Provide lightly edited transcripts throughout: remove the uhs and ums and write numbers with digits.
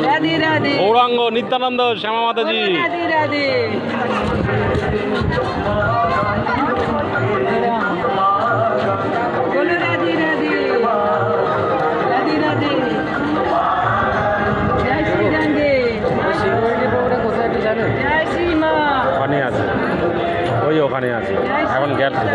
রাধে রাধে গৌরাঙ্গ নিত্যানন্দ শ্যামা মাতাজি। রাধে রাধে বলো রাধে রাধে রাধে রাধে জয় শ্রী রাধে জয় শ্রী মা। ওখানে আছে, ওই ওখানে আছে, এখন গেছে।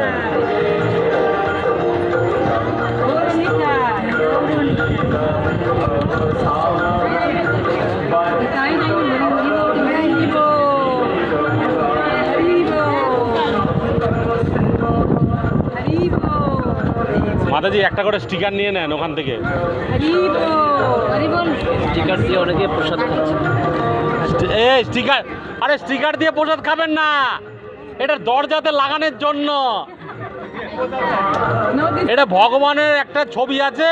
মাতাজি একটা করে স্টিকার নিয়ে নেন ওখান থেকে। স্টিকার দিয়ে অনেকে প্রসাদ খাচ্ছে। এই স্টিকার, আরে স্টিকার দিয়ে প্রসাদ খাবেন না, এটা দরজাতে লাগানোর জন্য। এটা ভগবানের একটা ছবি আছে,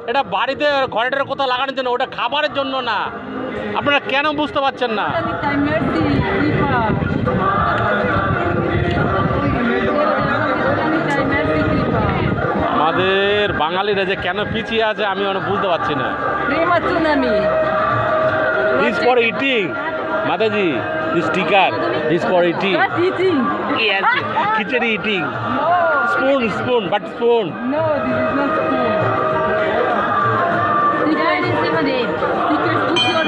এটা বাড়িতে ঘরেটার কোথাও লাগানোর জন্য, ওটা খাবারের জন্য না। আপনারা কেন বুঝতে পারছেন না? আমাদের বাঙালিরা যে কেন পিছিয়ে আছে আমি অনেক বুঝতে পারছি না। This for eating, Mataji. This sticker is for eating. Not eating. Yes, kitchen eating. Spoon, but spoon. No, this is not spoon. Sticker is 7 8. Stickers put your